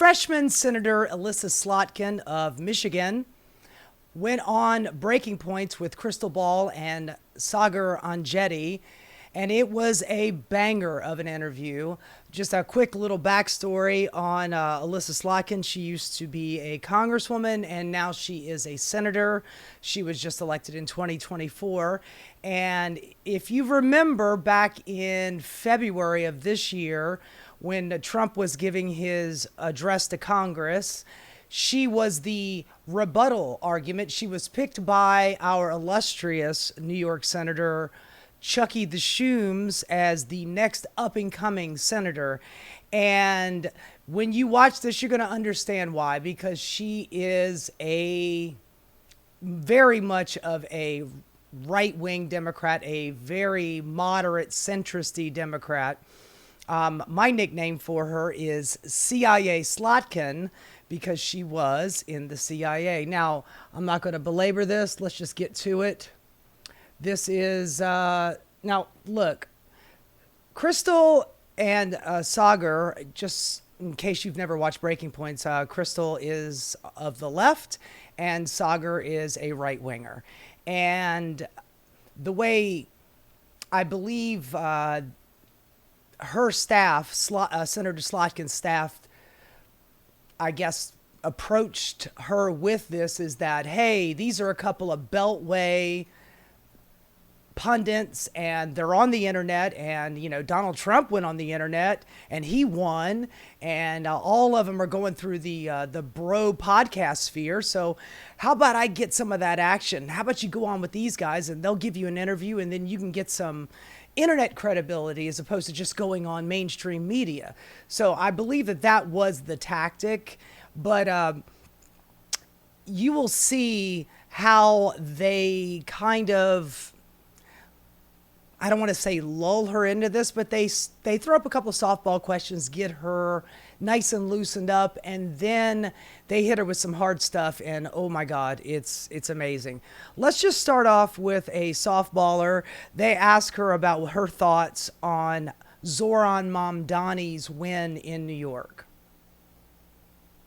freshman Senator Elissa Slotkin of Michigan went on Breaking Points with Krystal and Sagaar on Jetty, and it was a banger of an interview. Just a quick little backstory on Elissa Slotkin. She used to be a congresswoman, and now she is a senator. She was just elected in 2024. And if you remember back in February of this year, when Trump was giving his address to Congress, she was the rebuttal argument. She was picked by our illustrious New York Senator Chucky the Shooms as the next up-and-coming senator. And when you watch this, you're going to understand why, because she is a very much of a right-wing Democrat, a very moderate centrist-y Democrat. My nickname for her is CIA Slotkin because she was in the CIA. Now, I'm not going to belabor this. Let's just get to it. This is, now look, Krystal and Sagaar, just in case you've never watched Breaking Points, Krystal is of the left and Sagaar is a right-winger. And the way I believe her staff, Senator Slotkin's staff, I guess, approached her with this is that, hey, these are a couple of Beltway pundits and they're on the internet, and you know, Donald Trump went on the internet and he won, and all of them are going through the bro podcast sphere. So how about I get some of that action? How about you go on with these guys and they'll give you an interview, and then you can get some internet credibility as opposed to just going on mainstream media. So I believe that that was the tactic, but you will see how they kind of, I don't want to say lull her into this, but they throw up a couple of softball questions, get her nice and loosened up, and then they hit her with some hard stuff, and oh my God, it's amazing. Let's just start off with a softballer. They ask her about her thoughts on Zohran Mamdani's win in New York.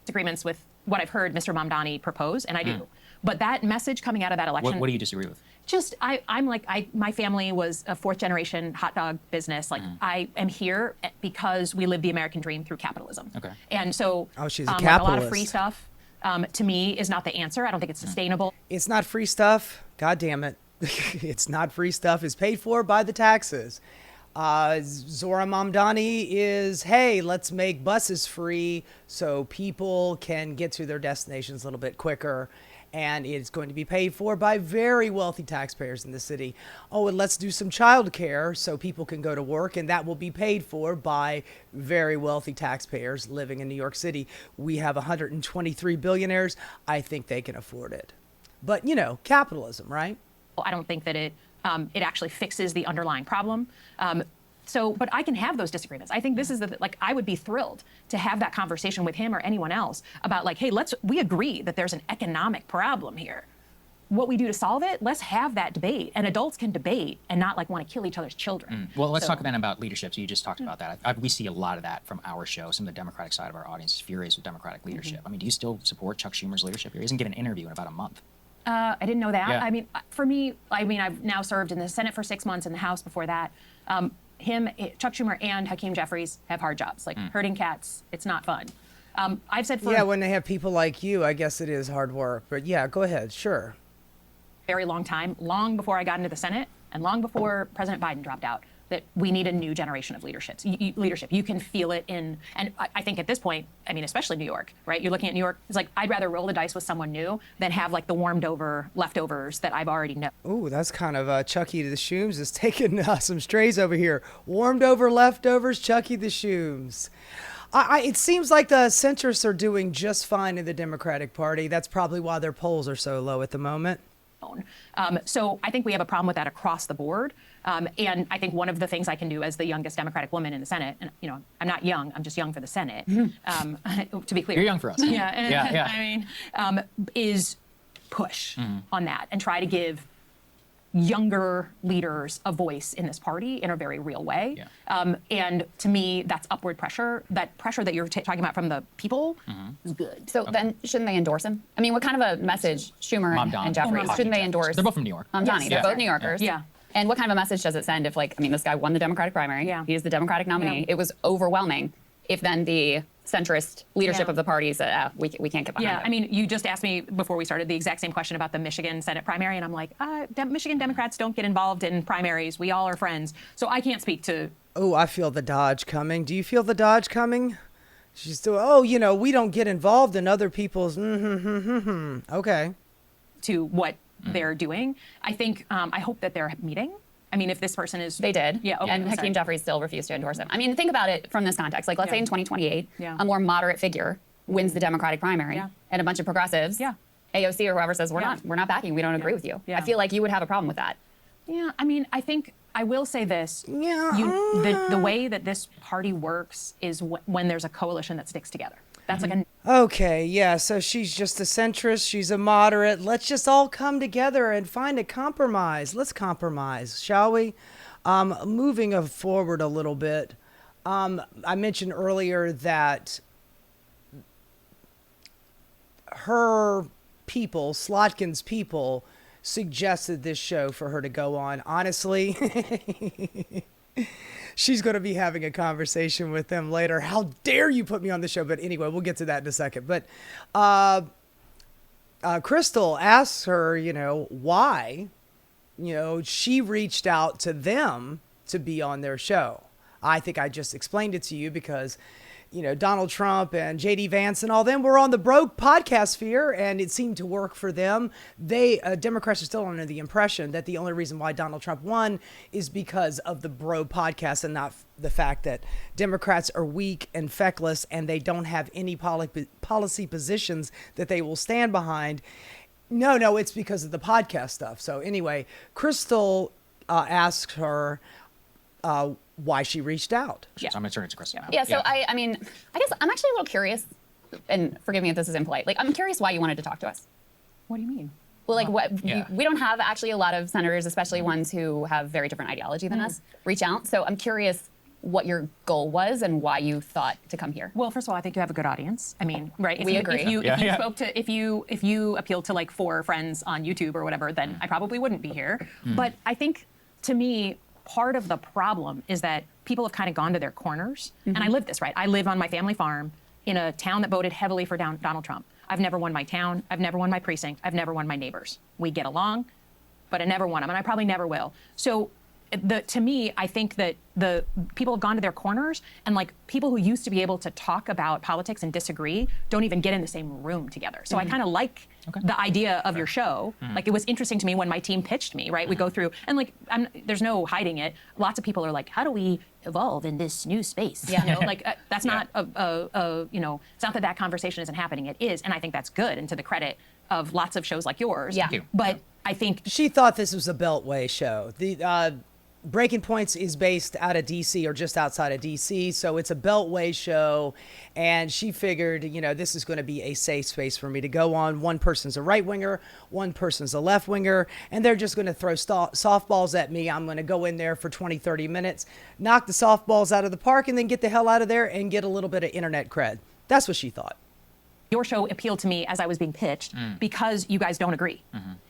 Disagreements with what I've heard Mr. Mamdani propose, and I do. But that message coming out of that election... What do you disagree with? Just, my family was a fourth generation hot dog business. Like, I am here because we live the American dream through capitalism. Okay. And so, she's a like capitalist. a lot of free stuff, to me, is not the answer. I don't think it's sustainable. It's not free stuff. God damn it. It's not free stuff. It's paid for by the taxes. Zohran Mamdani is, hey, let's make buses free so people can get to their destinations a little bit quicker. And it's going to be paid for by very wealthy taxpayers in the city. Oh, and let's do some child care so people can go to work, and that will be paid for by very wealthy taxpayers living in New York City. We have 123 billionaires. I think they can afford it. But, you know, capitalism, right? I don't think that it actually fixes the underlying problem. But I can have those disagreements. I think this is I would be thrilled to have that conversation with him or anyone else about like, hey, we agree that there's an economic problem here. What we do to solve it, let's have that debate. And adults can debate and not like want to kill each other's children. Well, let's talk then about leadership. So you just talked about that. We see a lot of that from our show. Some of the Democratic side of our audience is furious with Democratic leadership. I mean, do you still support Chuck Schumer's leadership here? He doesn't get an interview in about a month. I didn't know that. Yeah. I mean, for me, I've now served in the Senate for 6 months, in the House before that. Chuck Schumer and Hakeem Jeffries have hard jobs. Like herding cats, it's not fun. I've said for when they have people like you, I guess it is hard work. But yeah, go ahead, sure. a very long time, long before I got into the Senate and long before President Biden dropped out, that we need a new generation of leadership. You can feel it in, and I think at this point, I mean, especially New York, right? You're looking at New York, it's like, I'd rather roll the dice with someone new than have like the warmed over leftovers that I've already known. Ooh, that's kind of Chucky the Shooms is taking some strays over here. Warmed over leftovers, Chucky the Shooms. It seems like the centrists are doing just fine in the Democratic Party. That's probably why their polls are so low at the moment. So I think we have a problem with that across the board. And I think one of the things I can do as the youngest Democratic woman in the Senate, and you know, I'm not young, I'm just young for the Senate, to be clear. You're young for us. Yeah. I mean, is push on that and try to give younger leaders a voice in this party in a very real way. Yeah. And to me, that's upward pressure. That pressure that you're talking about from the people is good. So then shouldn't they endorse him? I mean, what kind of a message Schumer and Jeffries, shouldn't they endorse? They're both from New York. Mamdani, they're both New Yorkers. Yeah. And what kind of a message does it send if, like, I mean, this guy won the Democratic primary. Yeah. He is the Democratic nominee. Yeah. It was overwhelming. If then the centrist leadership Yeah. of the party said, we can't get behind Yeah, him. I mean, you just asked me before we started the exact same question about the Michigan Senate primary, and I'm like, Michigan Democrats don't get involved in primaries. We all are friends. So I can't speak to... Oh, I feel the dodge coming. Do you feel the dodge coming? She's still, oh, you know, we don't get involved in other people's, okay. to what they're doing. I think, I hope that they're meeting. I mean, if this person is... They did. Yeah, okay, and I'm Hakeem sorry. Jeffries still refused to endorse him. I mean, think about it from this context. Like, let's say in 2028, Yeah. a more moderate figure wins the Democratic primary, Yeah. and a bunch of progressives, Yeah. AOC or whoever says, we're Yeah. not backing, we don't agree with you. Yeah. I feel like you would have a problem with that. Yeah, I mean, I think I will say this. Yeah. The way that this party works is when there's a coalition that sticks together. That's like a... Okay, yeah, so she's just a centrist, she's a moderate. Let's just all come together and find a compromise. Let's compromise, shall we? Moving forward a little bit, I mentioned earlier that her people, Slotkin's people, suggested this show for her to go on. Honestly, she's going to be having a conversation with them later. How dare you put me on the show? But anyway, we'll get to that in a second. But Krystal asks her, you know, why, you know, she reached out to them to be on their show. I think I just explained it to you because, you know, Donald Trump and J.D. Vance and all them were on the Broke podcast sphere, and it seemed to work for them. They, Democrats are still under the impression that the only reason why Donald Trump won is because of the Bro podcast and not the fact that Democrats are weak and feckless and they don't have any policy positions that they will stand behind. No, it's because of the podcast stuff. So anyway, Krystal asked her why she reached out. So I'm going to turn it to Krystal. Yeah, so I mean, I guess I'm actually a little curious, and forgive me if this is impolite. Like, I'm curious why you wanted to talk to us. What do you mean? Well, like, what Yeah. we don't have actually a lot of senators, especially ones who have very different ideology than us, reach out. So I'm curious what your goal was and why you thought to come here. Well, first of all, I think you have a good audience. I mean, right? We agree. If you appealed to like 4 friends on YouTube or whatever, then I probably wouldn't be here. But I think, to me, part of the problem is that people have kind of gone to their corners. And I live this, right? I live on my family farm in a town that voted heavily for Donald Trump. I've never won my town. I've never won my precinct. I've never won my neighbors. We get along, but I never won them, and I probably never will. So to me, I think that the people have gone to their corners, and like people who used to be able to talk about politics and disagree don't even get in the same room together. So I kind of like the idea of your show. Like, it was interesting to me when my team pitched me, right? We go through, and like, there's no hiding it. Lots of people are like, how do we evolve in this new space? Yeah. You know, like that's not you know, it's not that conversation isn't happening. It is, and I think that's good, and to the credit of lots of shows like yours. Yeah. Thank you. But I think She thought this was a Beltway show. The Breaking Points is based out of D.C. or just outside of D.C., so it's a Beltway show, and she figured, you know, this is going to be a safe space for me to go on. One person's a right-winger, one person's a left-winger, and they're just going to throw softballs at me. I'm going to go in there for 20, 30 minutes, knock the softballs out of the park, and then get the hell out of there and get a little bit of internet cred. That's what she thought. your show appealed to me as I was being pitched because you guys don't agree.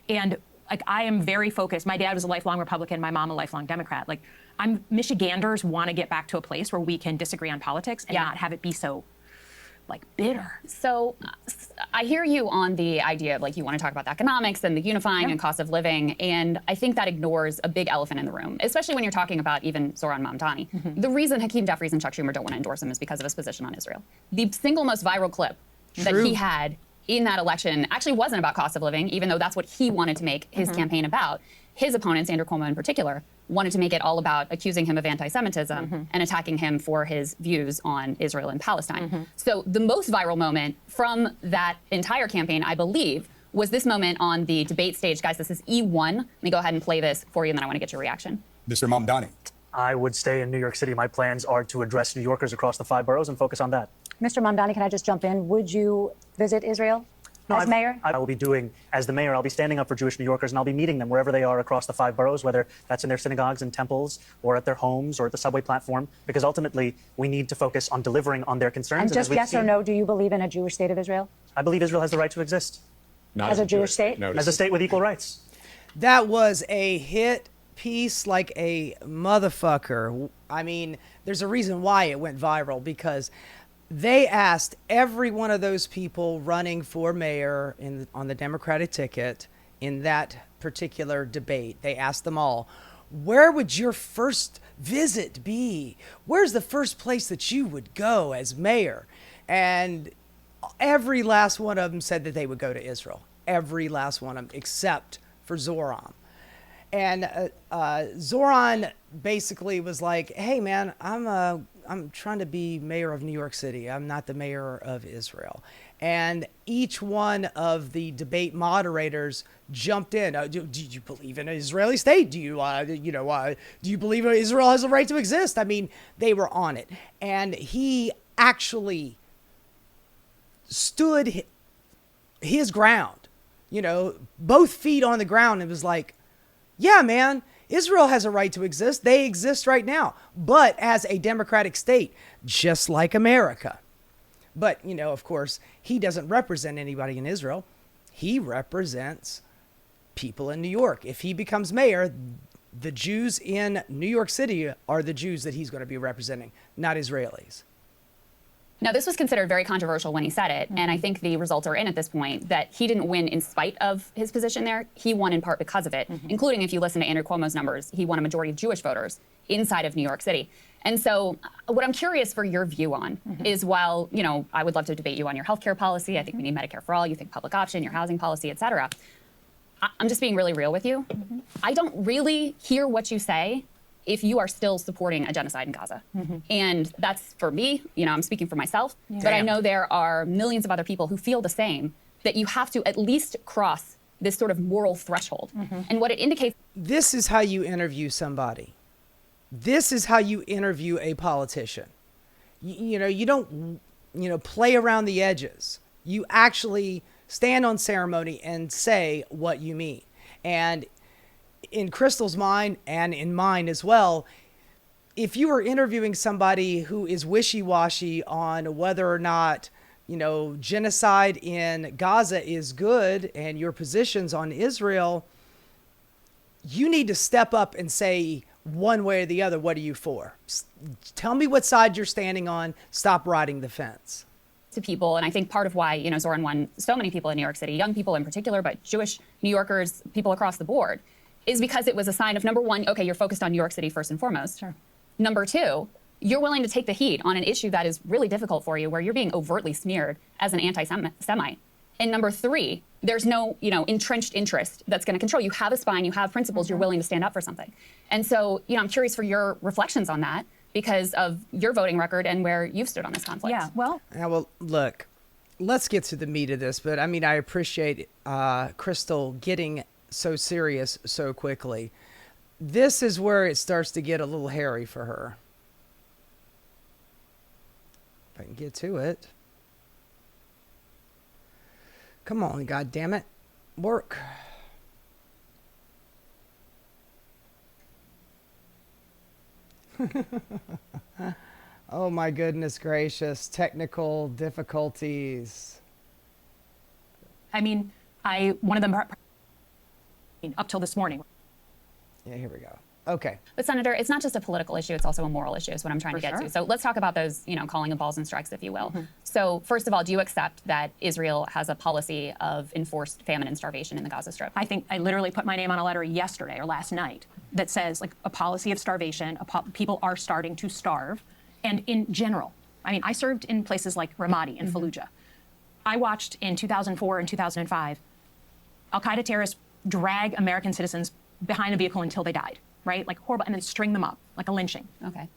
And like, I am very focused. My dad was a lifelong Republican, my mom a lifelong Democrat. Like, Michiganders want to get back to a place where we can disagree on politics and not have it be so like bitter. So I hear you on the idea of like you want to talk about the economics and the unifying and cost of living, and I think that ignores a big elephant in the room, especially when you're talking about even Zohran Mamdani. The reason Hakeem Jeffries and Chuck Schumer don't want to endorse him is because of his position on Israel. The single most viral clip that he had in that election actually wasn't about cost of living, even though that's what he wanted to make his campaign about. His opponents, Andrew Cuomo in particular, wanted to make it all about accusing him of anti-Semitism and attacking him for his views on Israel and Palestine. So the most viral moment from that entire campaign, I believe, was this moment on the debate stage. Guys, this is E1. Let me go ahead and play this for you, and then I want to get your reaction. Mr. Mamdani. I would stay in New York City. My plans are to address New Yorkers across the 5 boroughs and focus on that. Mr. Mamdani, can I just jump in? Would you visit Israel? as mayor? I will be doing, as the mayor, I'll be standing up for Jewish New Yorkers, and I'll be meeting them wherever they are across the 5 boroughs, whether that's in their synagogues and temples or at their homes or at the subway platform, because ultimately we need to focus on delivering on their concerns. And just as we've yes or seen, no, do you believe in a Jewish state of Israel? I believe Israel has the right to exist Not As a Jewish state? No, as a state with equal rights. That was a hit piece like a motherfucker. I mean, there's a reason why it went viral, because they asked every one of those people running for mayor on the Democratic ticket in that particular debate. They asked them all, where would your first visit be? Where's the first place that you would go as mayor? And every last one of them said that they would go to Israel. Every last one of them, except for Zoran. And Zoran basically was like, hey, man, I'm trying to be mayor of New York City. I'm not the mayor of Israel. And each one of the debate moderators jumped in. Do you believe in an Israeli state? Do you believe Israel has a right to exist? I mean, they were on it. And he actually stood his ground, both feet on the ground, and was like, yeah, man, Israel has a right to exist. They exist right now, but as a democratic state, just like America. But, of course, he doesn't represent anybody in Israel. He represents people in New York. If he becomes mayor, the Jews in New York City are the Jews that he's going to be representing, not Israelis. Now, this was considered very controversial when he said it, and I think the results are in at this point that he didn't win in spite of his position there. He won in part because of it, including if you listen to Andrew Cuomo's numbers, he won a majority of Jewish voters inside of New York City. And so what I'm curious for your view on is, while, I would love to debate you on your healthcare policy, I think we need Medicare for all, you think public option, your housing policy, et cetera. I'm just being really real with you. I don't really hear what you say if you are still supporting a genocide in Gaza. And that's, for me, I'm speaking for myself, but I know there are millions of other people who feel the same, that you have to at least cross this sort of moral threshold. And what it indicates... This is how you interview somebody. This is how you interview a politician. You don't, play around the edges. You actually stand on ceremony and say what you mean. And in Krystal's mind, and in mine as well, if you are interviewing somebody who is wishy-washy on whether or not, genocide in Gaza is good and your positions on Israel, you need to step up and say one way or the other, what are you for? Tell me what side you're standing on. Stop riding the fence. To people, and I think part of why, Zoran won so many people in New York City, young people in particular, but Jewish New Yorkers, people across the board, is because it was a sign of, number one, okay, you're focused on New York City first and foremost. Sure. Number two, you're willing to take the heat on an issue that is really difficult for you, where you're being overtly smeared as an anti-Semite. And number three, there's no, entrenched interest that's going to control. You have a spine, you have principles, you're willing to stand up for something. And so, I'm curious for your reflections on that because of your voting record and where you've stood on this conflict. Yeah, well, look, let's get to the meat of this, but I appreciate Krystal getting so serious so quickly. This is where it starts to get a little hairy for her. If I can get to it. Come on, God damn it. Work. Oh my goodness gracious. Technical difficulties. One of them up till this morning. Yeah, here we go. Okay. But Senator, it's not just a political issue, it's also a moral issue is what I'm trying to get to. So let's talk about those, calling of balls and strikes, if you will. So first of all, do you accept that Israel has a policy of enforced famine and starvation in the Gaza Strip? I think I literally put my name on a letter yesterday or last night that says a policy of starvation, people are starting to starve. And in general, I served in places like Ramadi and Fallujah. I watched in 2004 and 2005, Al-Qaeda terrorists drag American citizens behind a vehicle until they died, right? Horrible, and then string them up like a lynching. Okay.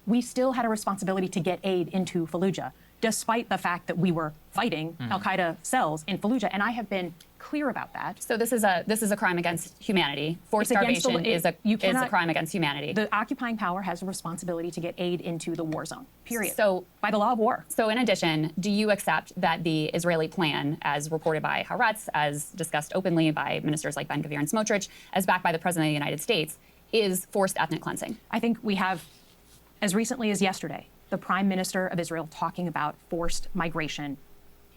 We still had a responsibility to get aid into Fallujah, despite the fact that we were fighting Al-Qaeda cells in Fallujah. And I have been clear about that. So this is a crime against humanity. Forced It's against the- starvation is you a cannot- crime against humanity. The occupying power has a responsibility to get aid into the war zone, period. So- by the law of war. So in addition, do you accept that the Israeli plan, as reported by Haaretz, as discussed openly by ministers like Ben-Gvir and Smotrich, as backed by the President of the United States, is forced ethnic cleansing? I think we have, as recently as yesterday, the Prime Minister of Israel talking about forced migration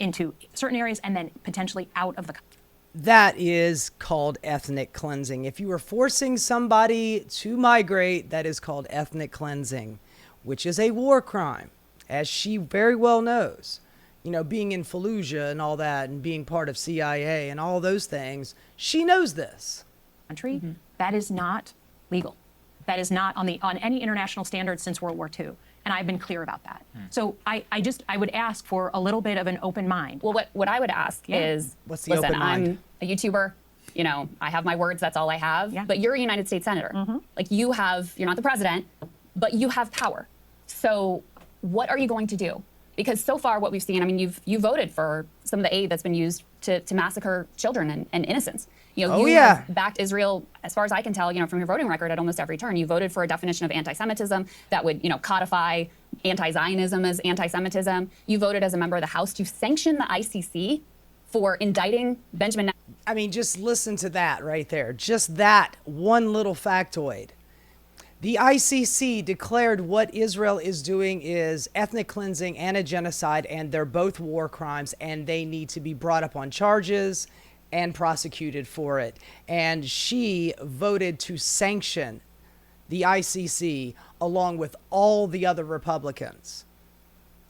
into certain areas and then potentially out of the country. That is called ethnic cleansing. If you are forcing somebody to migrate, that is called ethnic cleansing, which is a war crime, as she very well knows. You know, being in Fallujah and all that and being part of CIA and all those things, she knows this. Country, that is not legal. That is not on any international standard since World War II. And I've been clear about that. So I would ask for a little bit of an open mind. Well, what I would ask is, What's the listen, open mind? I'm a YouTuber. You know, I have my words. That's all I have. Yeah. But you're a United States senator. Like you're not the president, but you have power. So what are you going to do? Because so far, what we've seen, I mean, you voted for some of the aid that's been used to massacre children and innocents. You know, you have backed Israel, as far as I can tell, you know, from your voting record at almost every turn. You voted for a definition of anti-Semitism that would, you know, codify anti-Zionism as anti-Semitism. You voted as a member of the House to sanction the ICC for indicting Benjamin. I mean, just listen to that right there. Just that one little factoid. The ICC declared what Israel is doing is ethnic cleansing and a genocide, and they're both war crimes, and they need to be brought up on charges and prosecuted for it. And she voted to sanction the ICC along with all the other Republicans.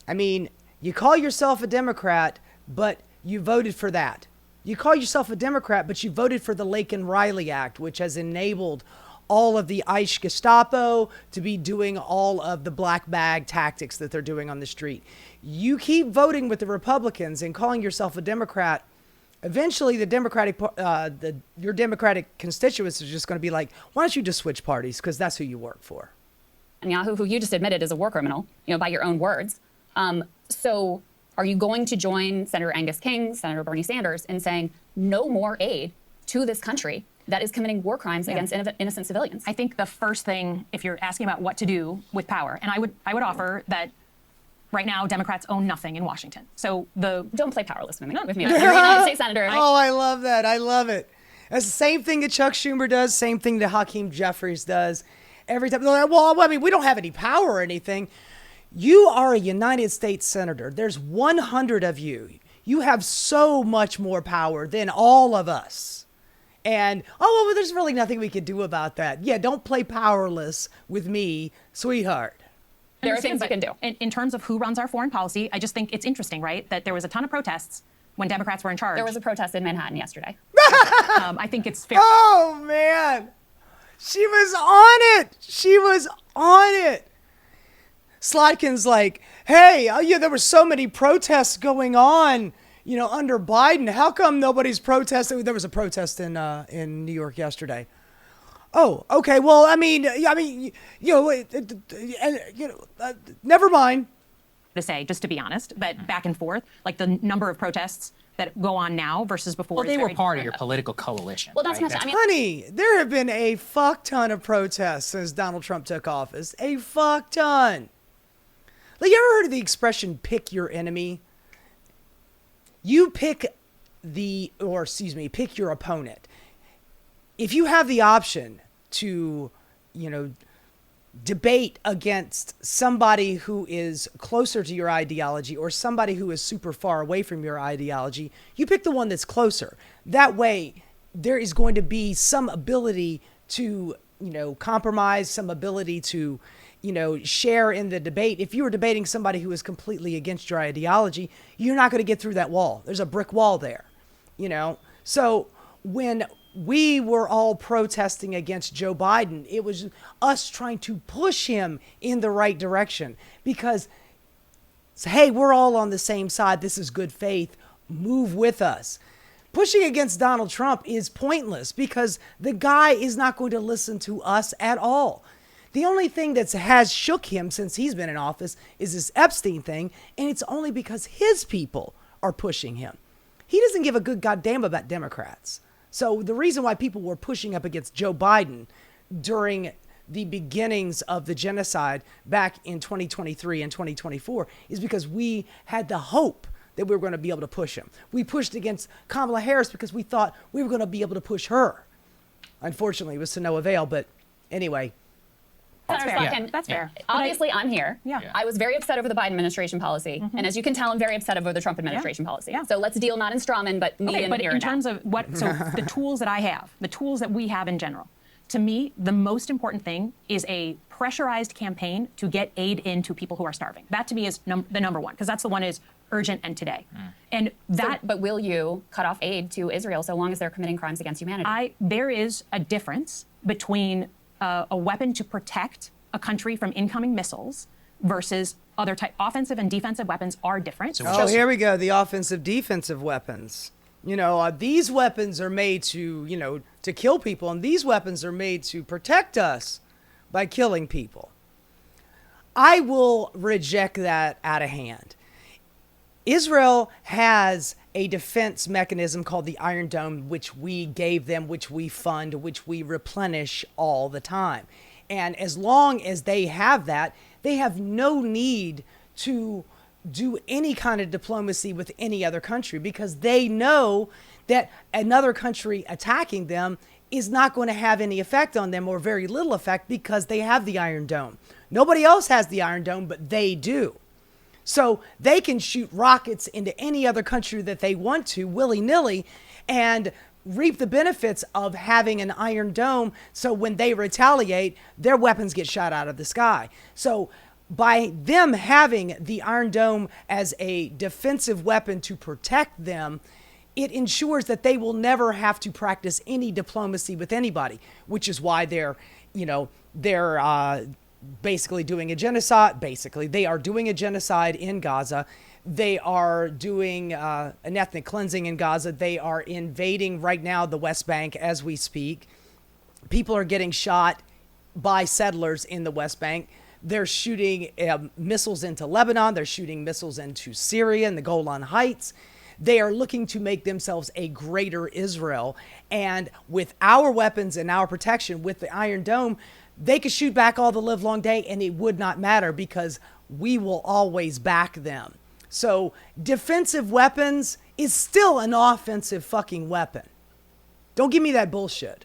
I mean, you call yourself a Democrat, but you voted for that. You call yourself a Democrat, but you voted for the Lake and Riley Act, which has enabled all of the ICE Gestapo to be doing all of the black bag tactics that they're doing on the street. You keep voting with the Republicans and calling yourself a Democrat. Eventually, your Democratic constituents are just going to be like, why don't you just switch parties? Because that's who you work for. Netanyahu, who you just admitted is a war criminal, you know, by your own words. So are you going to join Senator Angus King, Senator Bernie Sanders in saying no more aid to this country that is committing war crimes against innocent civilians? I think the first thing, if you're asking about what to do with power, and I would offer that right now Democrats own nothing in Washington. So Don't play powerless with me. You're a United States Senator. Oh, I love that. I love it. That's the same thing that Chuck Schumer does, same thing that Hakeem Jeffries does. Every time, they're like, well, I mean, we don't have any power or anything. You are a United States Senator. There's 100 of you. You have so much more power than all of us. And, oh, well, there's really nothing we could do about that. Yeah, don't play powerless with me, sweetheart. There are things you can do. In terms of who runs our foreign policy, I just think it's interesting, right, that there was a ton of protests when Democrats were in charge. There was a protest in Manhattan yesterday. I think it's fair. Oh, man. She was on it. She was on it. Slotkin's like, hey, yeah, there were so many protests going on, you know, under Biden. How come nobody's protesting? There was a protest in New York yesterday. Oh, okay. Well, I mean, never mind. To say, just to be honest, that back and forth, like the number of protests that go on now versus before. Well, is they were very part of different. your political coalition. Well, that's right? not. I mean, Honey, there have been a fuck ton of protests since Donald Trump took office. A fuck ton. Like, you ever heard of the expression pick your enemy? You pick pick your opponent. If you have the option to, you know, debate against somebody who is closer to your ideology or somebody who is super far away from your ideology, you pick the one that's closer. That way, there is going to be some ability to, you know, compromise, some ability to, you know, share in the debate. If you were debating somebody who is completely against your ideology, you're not going to get through that wall. There's a brick wall there, you know? So when we were all protesting against Joe Biden, it was us trying to push him in the right direction because, hey, we're all on the same side. This is good faith. Move with us. Pushing against Donald Trump is pointless because the guy is not going to listen to us at all. The only thing that has shook him since he's been in office is this Epstein thing, and it's only because his people are pushing him. he doesn't give a good goddamn about Democrats. So the reason why people were pushing up against Joe Biden during the beginnings of the genocide back in 2023 and 2024 is because we had the hope that we were going to be able to push him. We pushed against Kamala Harris because we thought we were going to be able to push her. Unfortunately, it was to no avail, but anyway. Senator fair. Slotkin, That's fair. Obviously, I'm here. Yeah. I was very upset over the Biden administration policy. And as you can tell, I'm very upset over the Trump administration policy. So let's deal not in strawman, but me Okay, and but here in and now. terms of what, so the tools that I have, the tools that we have in general, to me, the most important thing is a pressurized campaign to get aid into people who are starving. That to me is the number one, because that's the one is urgent and today. And that. But will you cut off aid to Israel so long as they're committing crimes against humanity? There is a difference between a weapon to protect a country from incoming missiles versus other type. Offensive and defensive weapons are different. So Oh, here we go. The offensive defensive weapons. You know, these weapons are made to, you know, to kill people, and these weapons are made to protect us by killing people. I will reject that out of hand. Israel has a defense mechanism called the Iron Dome, which we gave them, which we fund, which we replenish all the time. And as long as they have that, they have no need to do any kind of diplomacy with any other country because they know that another country attacking them is not going to have any effect on them or very little effect because they have the Iron Dome. Nobody else has the Iron Dome, but they do. So they can shoot rockets into any other country that they want to willy-nilly and reap the benefits of having an Iron Dome. So when they retaliate, their weapons get shot out of the sky. So by them having the Iron Dome as a defensive weapon to protect them, it ensures that they will never have to practice any diplomacy with anybody, which is why they're basically doing a genocide. Basically, they are doing a genocide in Gaza. They are doing an ethnic cleansing in Gaza. They are invading right now the West Bank as we speak. People are getting shot by settlers in the West Bank. They're shooting missiles into Lebanon. They're shooting missiles into Syria and the Golan Heights. They are looking to make themselves a greater Israel. And with our weapons and our protection with the Iron Dome, they could shoot back all the livelong day and it would not matter because we will always back them. So defensive weapons is still an offensive fucking weapon. Don't give me that bullshit.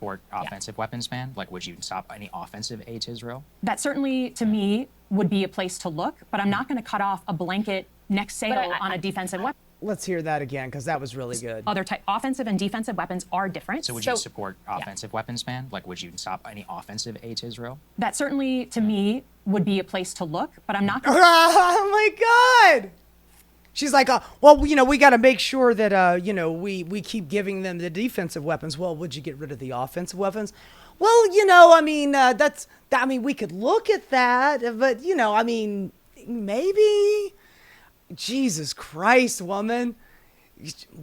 Or offensive weapons ban? Like, would you stop any offensive aid to Israel? That certainly, to me, would be a place to look, but I'm not going to cut off a blanket next sale on a defensive weapon. Let's hear that again because that was really good. Other type, offensive and defensive weapons are different. So would you support offensive weapons ban? Like, would you stop any offensive aid to Israel? That certainly, to me, would be a place to look, but I'm not going to. Oh my God. She's like, well, you know, we got to make sure that, you know, we keep giving them the defensive weapons. Well, would you get rid of the offensive weapons? Well, you know, I mean, we could look at that, but, you know, I mean, maybe. Jesus Christ, woman.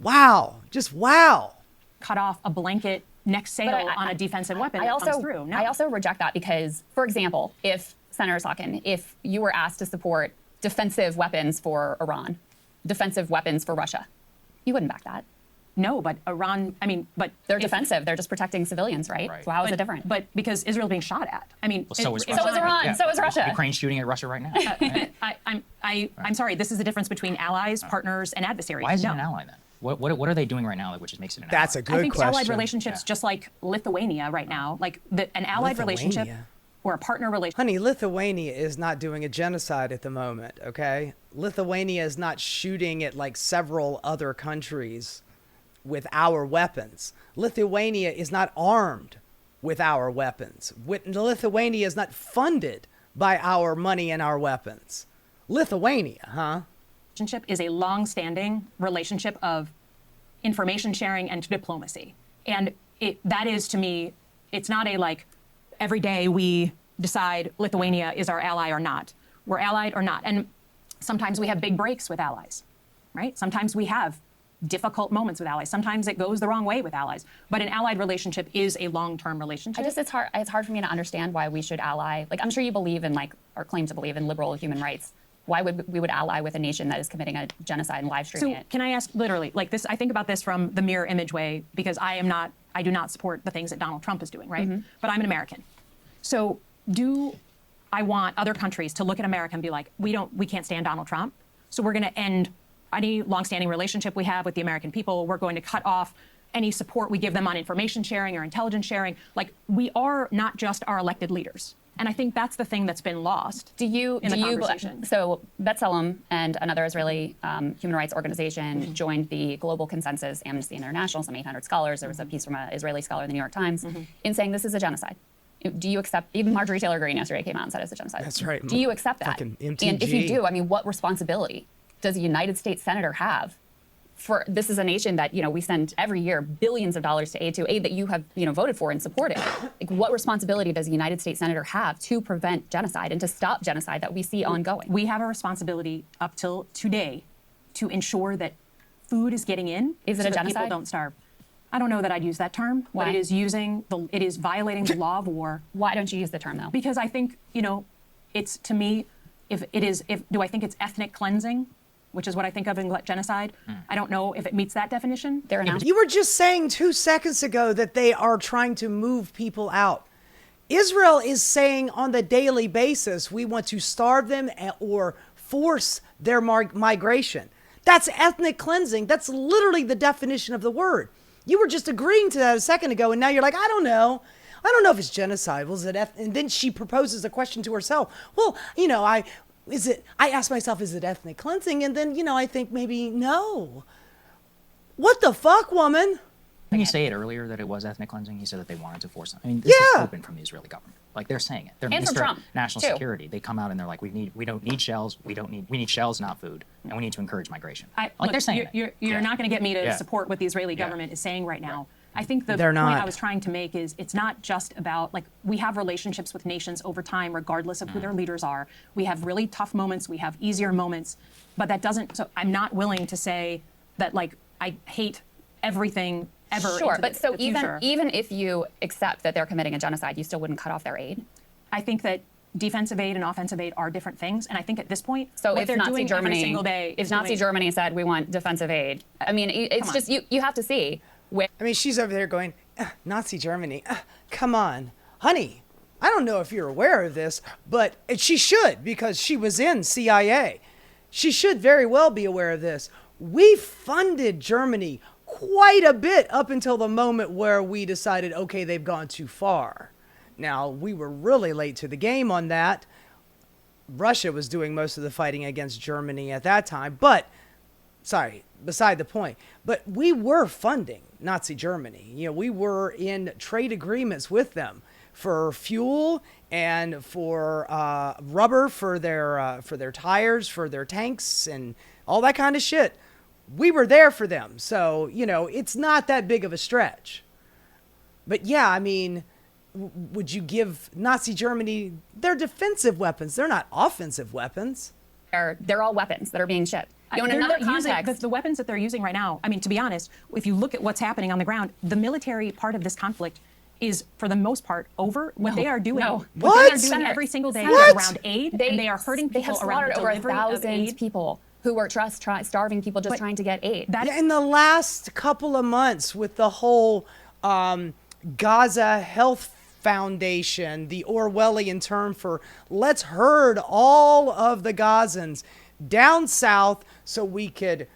Wow. Just wow. Cut off a blanket next sale on a defensive weapon that comes through. No. I also reject that because, for example, if, Senator Slotkin, if you were asked to support defensive weapons for Iran, defensive weapons for Russia, you wouldn't back that. No, but Iran, but they're defensive. They're just protecting civilians, right? Right. So how is it different? But because Israel's being shot at. Well, so is So is Iran. Yeah. So is Russia. Ukraine's shooting at Russia right now. Right? I'm sorry. This is the difference between allies, partners, and adversaries. Why is it No. an ally then? What are they doing right now, which makes it an ally? That's a good I think question. allied relationships, just like Lithuania right now, like an allied relationship Lithuania? or a partner relationship. Honey, Lithuania is not doing a genocide at the moment, okay? Lithuania is not shooting at like several other countries with our weapons. Lithuania is not armed with our weapons. Lithuania is not funded by our money and our weapons. Lithuania, huh? Relationship is a long-standing relationship of information sharing and diplomacy. And that is, to me, it's not a like, every day we decide Lithuania is our ally or not. We're allied or not. And sometimes we have big breaks with allies, right? Sometimes we have difficult moments with allies. Sometimes it goes the wrong way with allies. But an allied relationship is a long-term relationship. It's hard for me to understand why we should ally. Like, I'm sure you believe in, like, or claim to believe in liberal human rights. why would we would ally with a nation that is committing a genocide and live streaming So it? can I ask literally like this? I think about this from the mirror image way because I do not support the things that Donald Trump is doing, right? But I'm an American. So do I want other countries to look at America and be like, we can't stand Donald Trump, so we're going to end any longstanding relationship we have with the American people. We're going to cut off any support we give them on information sharing or intelligence sharing. Like, we are not just our elected leaders. And I think that's the thing that's been lost in the conversation. So B'Tselem and another Israeli human rights organization joined the Global Consensus, Amnesty International, some 800 scholars. There was a piece from an Israeli scholar in the New York Times in saying this is a genocide. Do you accept, even Marjorie Taylor Greene yesterday came out and said it's a genocide. That's right. Do you accept that? Fucking MTG. And if you do, I mean, what responsibility does a United States senator have? For this is a nation that we send every year billions of dollars to aid that you have voted for and supported. Like, what responsibility does a United States senator have to prevent genocide and to stop genocide that we see ongoing? We have a responsibility up till today to ensure that food is getting in. Is it so a that genocide? People don't starve. I don't know that I'd use that term, Why? but it is violating the law of war. Why don't you use the term though? Because I think it's, to me, do I think it's ethnic cleansing, which is what I think of in genocide? I don't know if it meets that definition. They're announcing. You were just saying 2 seconds ago that they are trying to move people out. Israel is saying on the daily basis, we want to starve them or force their migration. That's ethnic cleansing. That's literally the definition of the word. You were just agreeing to that a second ago, and now you're like, I don't know. I don't know if it's genocide. Was it? And then she proposes a question to herself. Well, I ask myself, is it ethnic cleansing? And then, I think maybe no. What the fuck, woman? Didn't you say it earlier that it was ethnic cleansing? You said that they wanted to force it. I mean, this is open from the Israeli government. Like, they're saying it. They're And from Minister of Trump, National too. Security. They come out and they're like, we don't need shells. We need shells, not food, and we need to encourage migration. Look, they're saying you're not going to get me to Yeah. support what the Israeli government is saying right now. I think the They're point not. I was trying to make is it's not just about, like, we have relationships with nations over time, regardless of who their leaders are. We have really tough moments. We have easier moments. But that doesn't, so I'm not willing to say that, like, I hate everything ever. Sure, into but so the future. even if you accept that they're committing a genocide, you still wouldn't cut off their aid? I think that defensive aid and offensive aid are different things. And I think at this point, So what if they're Nazi doing Germany, every single day if is Nazi doing- Germany said we want defensive aid, I mean, it's Come just on. you have to see where. I mean, she's over there going, Nazi Germany. Come on. Honey, I don't know if you're aware of this, but she should because she was in CIA. She should very well be aware of this. We funded Germany quite a bit up until the moment where we decided, okay, they've gone too far. Now, we were really late to the game on that. Russia was doing most of the fighting against Germany at that time, but beside the point. But we were funding Nazi Germany. We were in trade agreements with them for fuel and for rubber for their tires, for their tanks, and all that kind of shit. We were there for them, so it's not that big of a stretch. But yeah, I mean, would you give Nazi Germany their defensive weapons? They're not offensive weapons. They're all weapons that are being shipped. In They're another not using context, the weapons that they're using right now. I mean, to be honest, if you look at what's happening on the ground, the military part of this conflict is, for the most part, over. What they are doing, no. what What? they are doing Senator, every single day What? is around aid, and they are hurting They people have around the slaughtered over delivery of 1,000 aid. people who were just starving people just trying to get aid. Yeah, in the last couple of months with the whole Gaza Health Foundation, the Orwellian term for let's herd all of the Gazans down south so we could,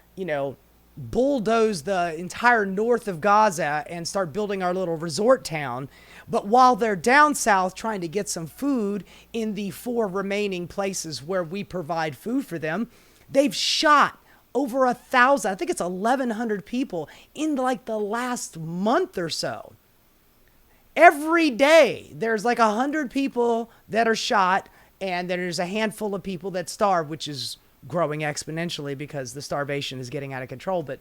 bulldoze the entire north of Gaza and start building our little resort town. But while they're down south trying to get some food in the 4 remaining places where we provide food for them, they've shot over 1,000, I think it's 1,100 people in like the last month or so. Every day there's like 100 people that are shot, and there's a handful of people that starve, which is growing exponentially because the starvation is getting out of control. But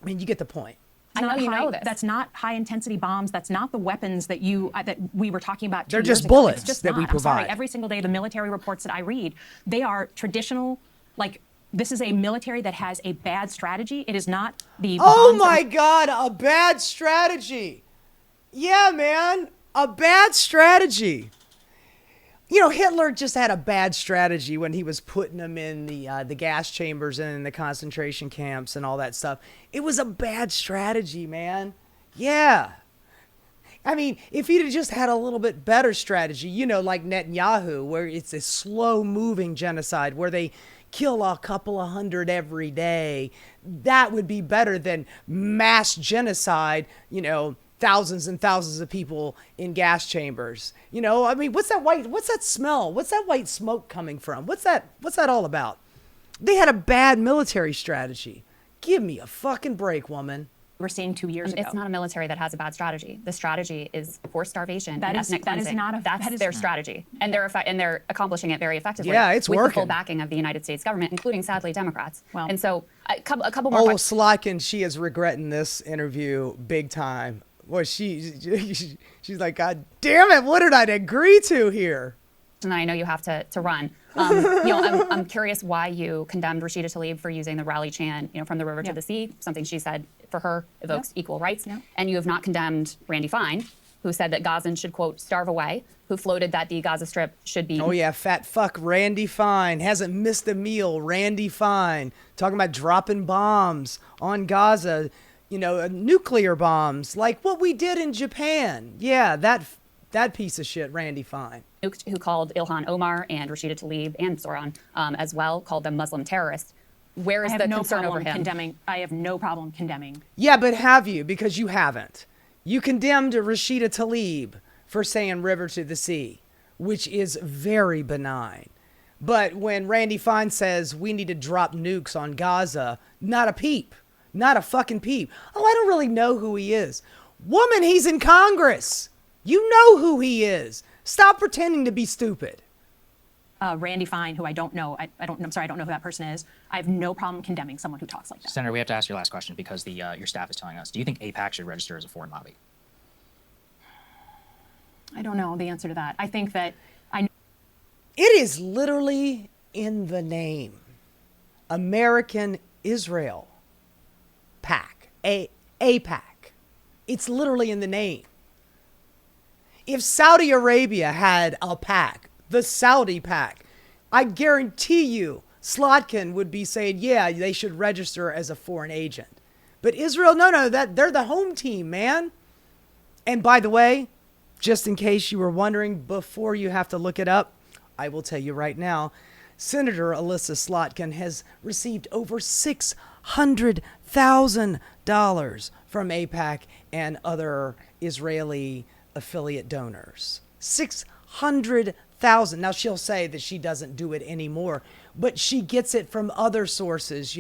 I mean, you get the point. It's I know not you high- know this. That's not high intensity bombs. That's not the weapons that we were talking about. They're 2 years just ago. bullets It's just that we not. I'm sorry. provide. Every single day, the military reports that I read, they are traditional. Like, this is a military that has a bad strategy. It is not the. Oh bombs that my God, a bad strategy. Yeah, man, a bad strategy. You know, Hitler just had a bad strategy when he was putting them in the gas chambers and in the concentration camps and all that stuff. It was a bad strategy, man. Yeah. I mean, if he'd have just had a little bit better strategy, you know, like Netanyahu, where it's a slow-moving genocide, where they kill a couple of hundred every day, that would be better than mass genocide, you know, thousands and thousands of people in gas chambers. You know, I mean, what's that smell? What's that white smoke coming from? What's that all about? They had a bad military strategy. Give me a fucking break, woman. We're seeing 2 years ago. It's not a military that has a bad strategy. The strategy is forced starvation That and is- ethnic that is cleansing. not a- That's that is- their strategy, and they're accomplishing it very effectively. Yeah, it's with the working. full backing of the United States government, including sadly Democrats. Well- and so a couple more. Oh, questions. Slotkin, she is regretting this interview big time. Well, she's like, God damn it, what did I agree to here? And I know you have to run. I'm curious why you condemned Rashida Tlaib for using the rally chant, from the river to the sea, something she said for her evokes equal rights. Yeah. And you have not condemned Randy Fine, who said that Gazans should, quote, starve away, who floated that the Gaza Strip should be. Oh, yeah, fat fuck Randy Fine. Hasn't missed a meal, Randy Fine. Talking about dropping bombs on Gaza, nuclear bombs, like what we did in Japan. Yeah, that piece of shit, Randy Fine. Who called Ilhan Omar and Rashida Tlaib and Zoran as well, called them Muslim terrorists. Where is I the have no concern over problem him? condemning. I have no problem condemning. Yeah, but have you? Because you haven't. You condemned Rashida Tlaib for saying river to the sea, which is very benign. But when Randy Fine says we need to drop nukes on Gaza, not a peep. Not a fucking peep. Oh, I don't really know who he is. Woman, he's in Congress. You know who he is. Stop pretending to be stupid. Randy Fine, who I don't know, I'm sorry, I don't know who that person is. I have no problem condemning someone who talks like that. Senator, we have to ask your last question because your staff is telling us. Do you think AIPAC should register as a foreign lobby? I don't know the answer to that. I think that It is literally in the name. American Israel PAC. AIPAC. It's literally in the name. If Saudi Arabia had a PAC, the Saudi PAC, I guarantee you Slotkin would be saying, yeah, they should register as a foreign agent. But Israel, no, they're the home team, man. And by the way, just in case you were wondering before you have to look it up, I will tell you right now, Senator Elissa Slotkin has received over $600,000 from AIPAC and other Israeli affiliate donors. 600,000. Now she'll say that she doesn't do it anymore, but she gets it from other sources.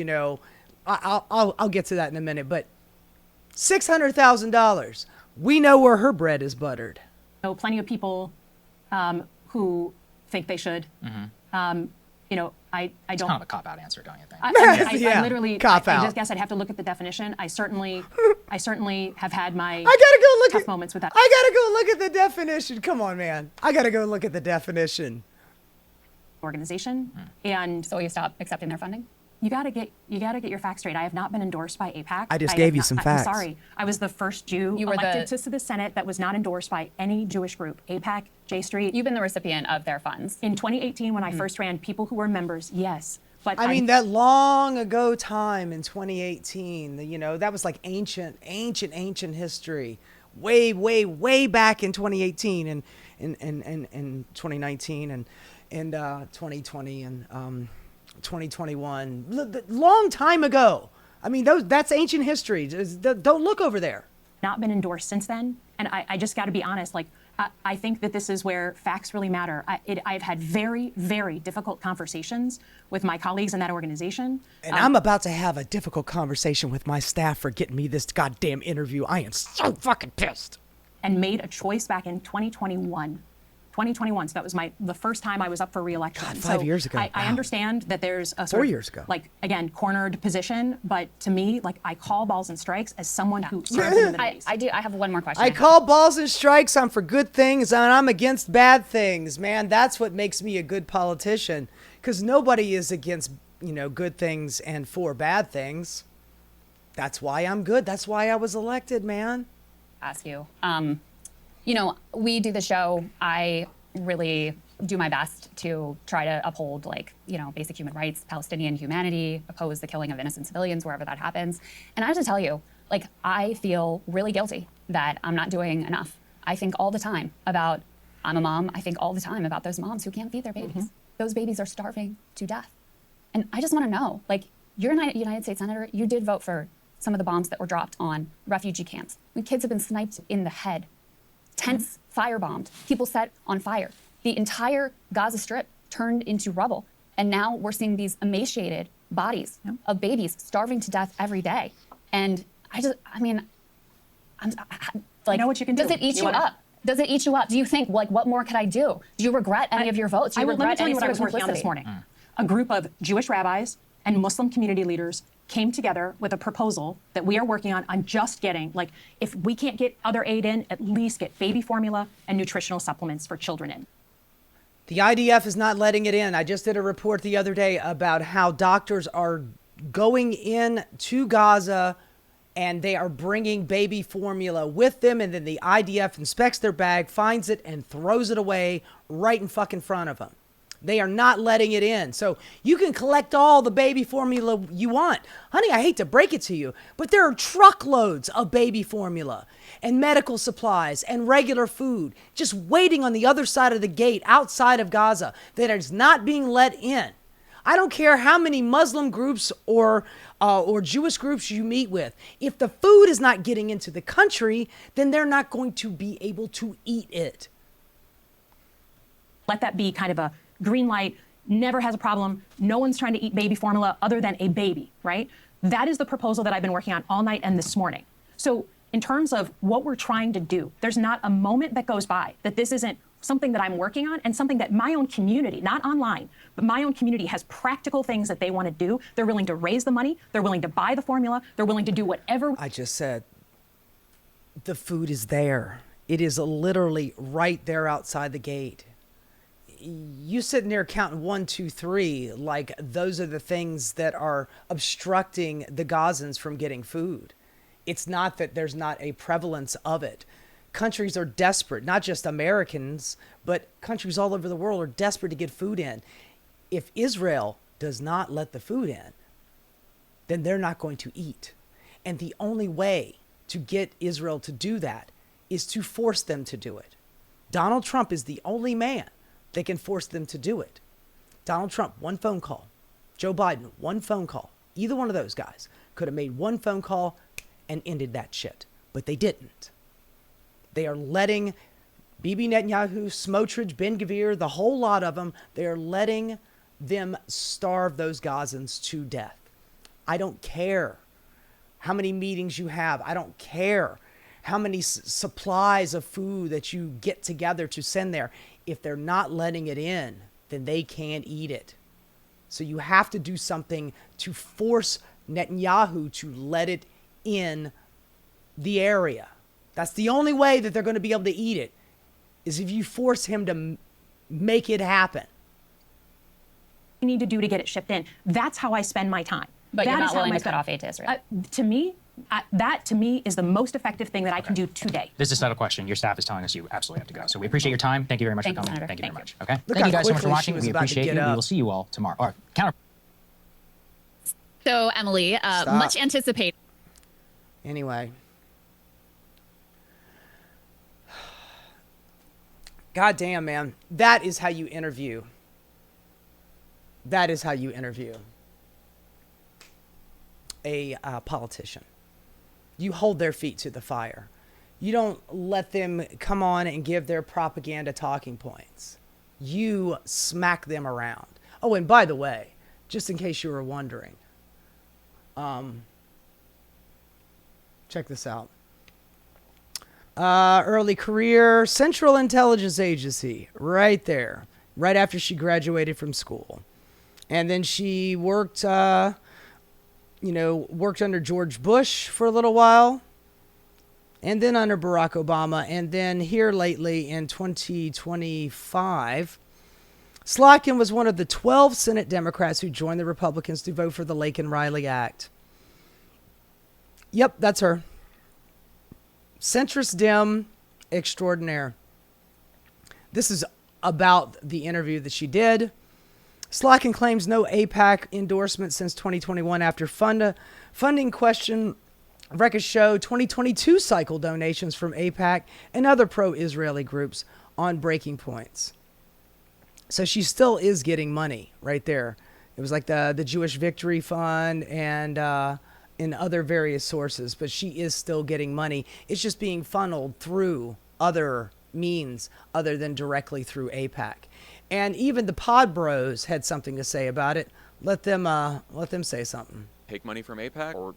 I'll get to that in a minute. But $600,000. We know where her bread is buttered. know plenty of people who think they should. I don't. It's kind of a cop-out answer, don't you think? Yeah, I literally, cop I out. just guess I'd have to look at the definition. I certainly have had my I gotta go look tough moments with that. I gotta go look at the definition. Come on, man. I gotta go look at the definition. Organization, and So you stop accepting their funding? you gotta get your facts straight. I have not been endorsed by AIPAC. I just have gave you not- some I'm facts. sorry. I was the first Jew You were elected to the Senate that was not endorsed by any Jewish group. AIPAC, J Street. You've been the recipient of their funds. In 2018, when I first ran, people who were members, yes. But I mean, that long ago time in 2018, that was like ancient history. Way back in 2018 and 2019 and 2020 and 2021. Long time ago. I mean, that's ancient history. Don't look over there. not been endorsed since then. And I just got to be honest, I think that this is where facts really matter. I've had very, very difficult conversations with my colleagues in that organization. And I'm about to have a difficult conversation with my staff for getting me this goddamn interview. I am so fucking pissed. And made a choice back in 2021. 2021. So that was the first time I was up for re-election. God, 5 years ago. I Wow. understand that there's a 4 years ago. again, cornered position. But to me, I call balls and strikes as someone who served in the Middle East. I have one more question. I call balls and strikes. I'm for good things and I'm against bad things, man. That's what makes me a good politician. Because nobody is against, good things and for bad things. That's why I'm good. That's why I was elected, man. Ask you. We do the show. I really do my best to try to uphold, like, basic human rights, Palestinian humanity, oppose the killing of innocent civilians wherever that happens. And I have to tell you, like, I feel really guilty that I'm not doing enough. I think all the time about, I'm a mom, I think all the time about those moms who can't feed their babies. Those babies are starving to death. And I just want to know, like, you're a United States Senator, you did vote for some of the bombs that were dropped on refugee camps. When kids have been sniped in the head, tents firebombed, people set on fire. The entire Gaza Strip turned into rubble. And now we're seeing these emaciated bodies of babies starving to death every day. And I'm like, I know what you can do. Does it eat you up? Does it eat you up? Do you think, like, what more could I do? Do you regret any of your votes? Do you let me regret tell any you what I sort was of working on this complicity? morning. A group of Jewish rabbis and Muslim community leaders came together with a proposal that we are working on just getting, like, if we can't get other aid in, at least get baby formula and nutritional supplements for children in. The IDF is not letting it in. I just did a report the other day about how doctors are going in to Gaza and they are bringing baby formula with them, and then the IDF inspects their bag, finds it, and throws it away right in fucking front of them. They are not letting it in. So you can collect all the baby formula you want. Honey, I hate to break it to you, but there are truckloads of baby formula and medical supplies and regular food just waiting on the other side of the gate outside of Gaza that is not being let in. I don't care how many Muslim groups or Jewish groups you meet with. If the food is not getting into the country, then they're not going to be able to eat it. Let that be kind of a green light, never has a problem. No one's trying to eat baby formula other than a baby, right? That is the proposal that I've been working on all night and this morning. So in terms of what we're trying to do, there's not a moment that goes by that this isn't something that I'm working on and something that my own community, not online, but my own community has practical things that they want to do. They're willing to raise the money. They're willing to buy the formula. They're willing to do whatever. I just said the food is there. It is literally right there outside the gate. You sitting there counting 1, 2, 3, like those are the things that are obstructing the Gazans from getting food. It's not that there's not a prevalence of it. Countries are desperate, not just Americans, but countries all over the world are desperate to get food in. If Israel does not let the food in, then they're not going to eat. And the only way to get Israel to do that is to force them to do it. Donald Trump is the only man that can force them to do it. Donald Trump, one phone call. Joe Biden, one phone call. Either one of those guys could have made one phone call and ended that shit. But they didn't. They are letting Bibi Netanyahu, Smotrich, Ben-Gvir, the whole lot of them, they are letting them starve those Gazans to death. I don't care how many meetings you have. I don't care how many supplies of food that you get together to send there. If they're not letting it in, then they can't eat it. So you have to do something to force Netanyahu to let it in the area. That's the only way that they're going to be able to eat it, is if you force him to make it happen. We need to do to get it shipped in. That's how I spend my time. But That you're is not how willing I to cut spend- off aid to Israel. That to me is the most effective thing that I can do today. This is a settled question. Your staff is telling us you absolutely have to go. So we appreciate your time. Thank you very much Thank for you, coming. Senator. Thank you very Thank much. Okay. Look Thank how you guys so much for quickly she watching. was We about to appreciate get you. We up. will see you all tomorrow. Or counter. So, Emily, much anticipated. Anyway. God damn, man. That is how you interview. That is how you interview a politician. You hold their feet to the fire. You don't let them come on and give their propaganda talking points. You smack them around. Oh, and by the way, just in case you were wondering, check this out. Early career, Central Intelligence Agency, right there, right after she graduated from school. And then she worked, worked under George Bush for a little while, and then under Barack Obama, and then here lately in 2025, Slotkin was one of the 12 Senate Democrats who joined the Republicans to vote for the Laken-Riley Act. Yep, that's her. Centrist Dem extraordinaire. This is about the interview that she did. Slotkin claims no AIPAC endorsement since 2021 after funding question records show 2022 cycle donations from AIPAC and other pro-Israeli groups on breaking points. So she still is getting money right there. It was like the Jewish Victory Fund and in other various sources, but she is still getting money. It's just being funneled through other means other than directly through AIPAC. And even the Pod Bros had something to say about it. Let them say something. Take money from AIPAC,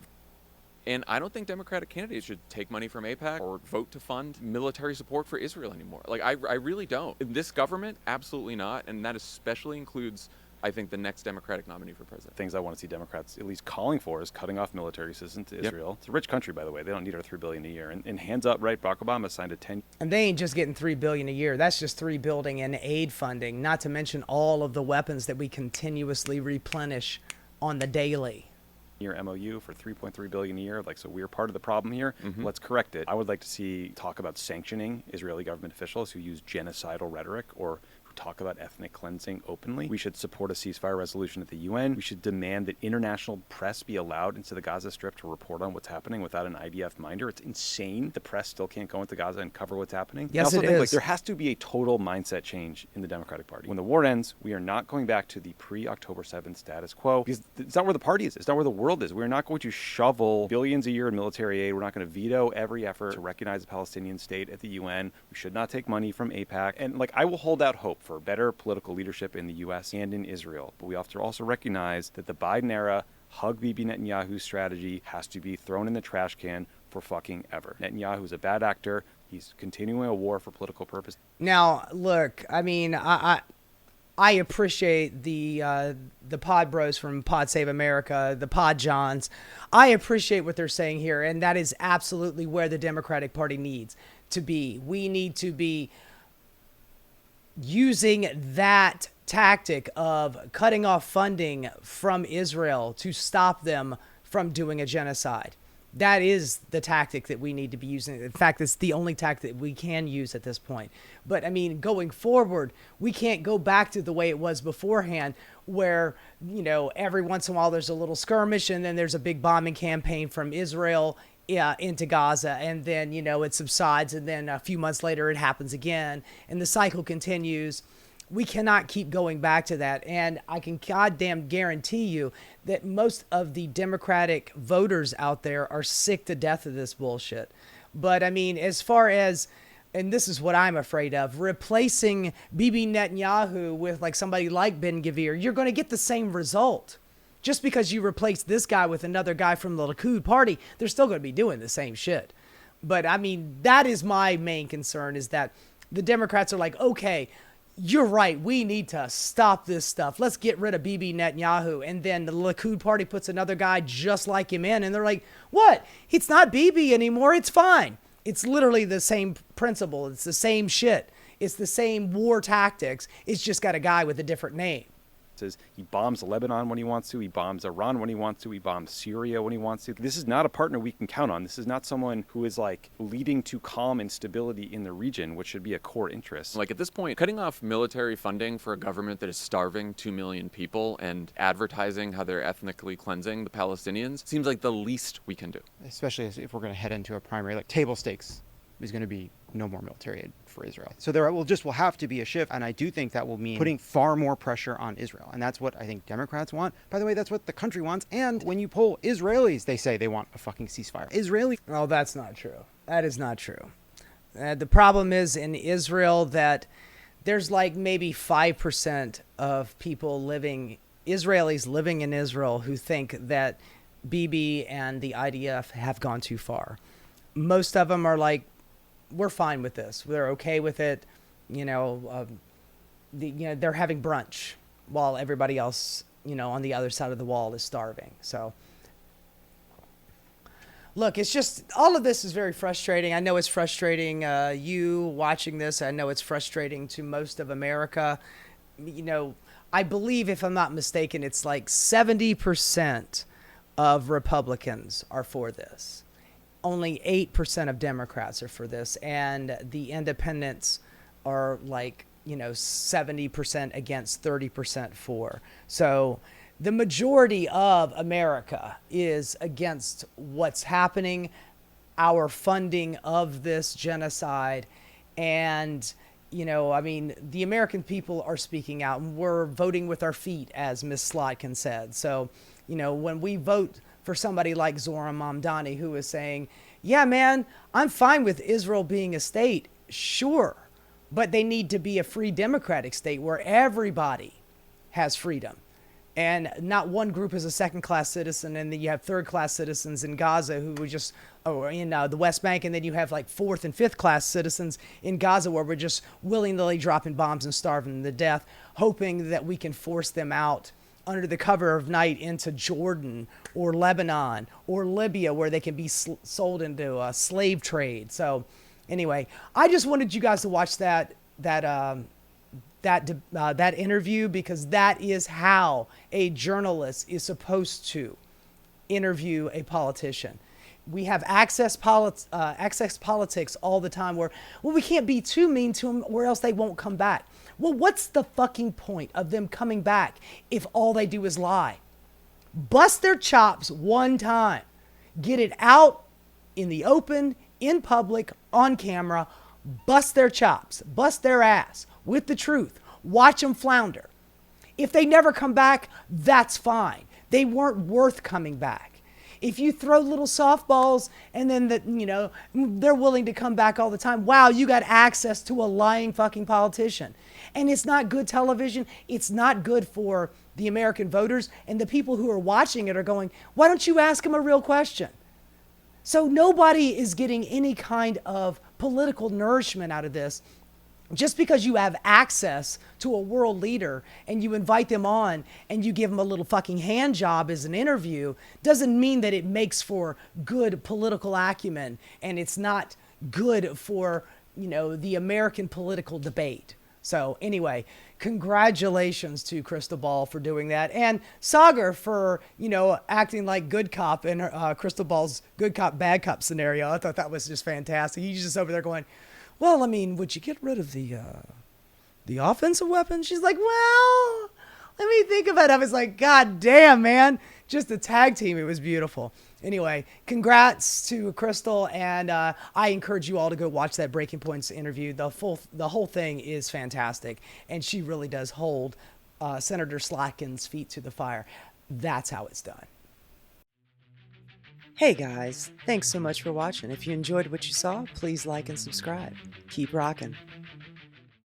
and I don't think Democratic candidates should take money from AIPAC or vote to fund military support for Israel anymore. Like, I really don't. In this government, absolutely not, and that especially includes, I think, the next Democratic nominee for president. Things I want to see Democrats at least calling for is cutting off military assistance to Israel. It's a rich country, by the way. They don't need our $3 billion a year. And hands up, right? Barack Obama signed a 10. And they ain't just getting $3 billion a year. That's just $3 billion in aid funding, not to mention all of the weapons that we continuously replenish on the daily. Year MOU for $3.3 billion a year. Like, so we're part of the problem here. Let's correct it. I would like to see talk about sanctioning Israeli government officials who use genocidal rhetoric or talk about ethnic cleansing openly. We should support a ceasefire resolution at the UN. We should demand that international press be allowed into the Gaza Strip to report on what's happening without an IDF minder. It's insane. The press still can't go into Gaza and cover what's happening. Yes, I also it think is. like, there has to be a total mindset change in the Democratic Party. When the war ends, we are not going back to the pre-October 7th status quo because it's not where the party is. It's not where the world is. We're not going to shovel billions a year in military aid. We're not going to veto every effort to recognize a Palestinian state at the UN. We should not take money from AIPAC. And like, I will hold out hope for better political leadership in the U.S. and in Israel. But we have to also recognize that the Biden era hug Bibi Netanyahu strategy has to be thrown in the trash can for fucking ever. Netanyahu is a bad actor. He's continuing a war for political purpose. Now, look, I mean, I appreciate the Pod Bros from Pod Save America, the Pod Johns. I appreciate what they're saying here, and that is absolutely where the Democratic Party needs to be. We need to be using that tactic of cutting off funding from Israel to stop them from doing a genocide. That is the tactic that we need to be using. In fact, it's the only tactic we can use at this point. But I mean, going forward, we can't go back to the way it was beforehand where, you know, every once in a while there's a little skirmish and then there's a big bombing campaign from Israel into Gaza, and then, you know, it subsides, and then a few months later it happens again, and the cycle continues. We cannot keep going back to that, and I can goddamn guarantee you that most of the Democratic voters out there are sick to death of this bullshit. But I mean, as far as, and this is what I'm afraid of, replacing Bibi Netanyahu with like somebody like Ben-Gvir, you're going to get the same result. Just because you replace this guy with another guy from the Likud party, they're still going to be doing the same shit. But I mean, that is my main concern, is that the Democrats are like, okay, you're right, we need to stop this stuff. Let's get rid of Bibi Netanyahu. And then the Likud party puts another guy just like him in, and they're like, what? It's not Bibi anymore, it's fine. It's literally the same principle. It's the same shit. It's the same war tactics. It's just got a guy with a different name. He bombs Lebanon when he wants to. He bombs Iran when he wants to. He bombs Syria when he wants to. This is not a partner we can count on. This is not someone who is like leading to calm and stability in the region, which should be a core interest. Like, at this point, cutting off military funding for a government that is starving 2 million people and advertising how they're ethnically cleansing the Palestinians seems like the least we can do. Especially if we're going to head into a primary, like table stakes is going to be no more military aid for Israel. So there will have to be a shift, and I do think that will mean putting far more pressure on Israel, and that's what I think Democrats want. By the way, that's what the country wants, and when you poll Israelis, they say they want a fucking ceasefire. Oh, that's not true. That is not true. The problem is in Israel that there's like maybe 5% of people Israelis living in Israel who think that Bibi and the IDF have gone too far. Most of them are like, we're fine with this. They're okay with it. They're having brunch while everybody else, on the other side of the wall is starving. So, look, it's just, all of this is very frustrating. I know it's frustrating you watching this. I know it's frustrating to most of America. I believe, if I'm not mistaken, it's like 70% of Republicans are for this. Only 8% of Democrats are for this, and the independents are like 70% against, 30% for. So the majority of America is against what's happening, our funding of this genocide. And, the American people are speaking out, and we're voting with our feet, as Ms. Slotkin said. So, when we vote for somebody like Zoran Mamdani, who is saying, yeah, man, I'm fine with Israel being a state, sure, but they need to be a free democratic state where everybody has freedom. And not one group is a second-class citizen, and then you have third-class citizens in Gaza who were just, or in the West Bank, and then you have like fourth and fifth-class citizens in Gaza where we're just willy-nilly dropping bombs and starving them to death, hoping that we can force them out under the cover of night into Jordan or Lebanon or Libya, where they can be sold into a slave trade. So anyway, I just wanted you guys to watch that interview, because that is how a journalist is supposed to interview a politician. We have access politics all the time where, well, we can't be too mean to them or else they won't come back. Well, what's the fucking point of them coming back if all they do is lie? Bust their chops one time. Get it out in the open, in public, on camera. Bust their chops. Bust their ass with the truth. Watch them flounder. If they never come back, that's fine. They weren't worth coming back. If you throw little softballs and then they're willing to come back all the time, wow, you got access to a lying fucking politician. And it's not good television. It's not good for the American voters. And the people who are watching it are going, why don't you ask them a real question? So nobody is getting any kind of political nourishment out of this. Just because you have access to a world leader and you invite them on and you give them a little fucking hand job as an interview doesn't mean that it makes for good political acumen, and it's not good for, the American political debate. So anyway, congratulations to Krystal Ball for doing that, and Sagaar for, acting like good cop in Krystal Ball's good cop, bad cop scenario. I thought that was just fantastic. He's just over there going, well, would you get rid of the offensive weapon? She's like, well, let me think about it. I was like, God damn, man. Just a tag team. It was beautiful. Anyway, congrats to Krystal, and I encourage you all to go watch that Breaking Points interview. The whole thing is fantastic, and she really does hold Senator Slotkin's feet to the fire. That's how it's done. Hey guys, thanks so much for watching. If you enjoyed what you saw, please like and subscribe. Keep rocking.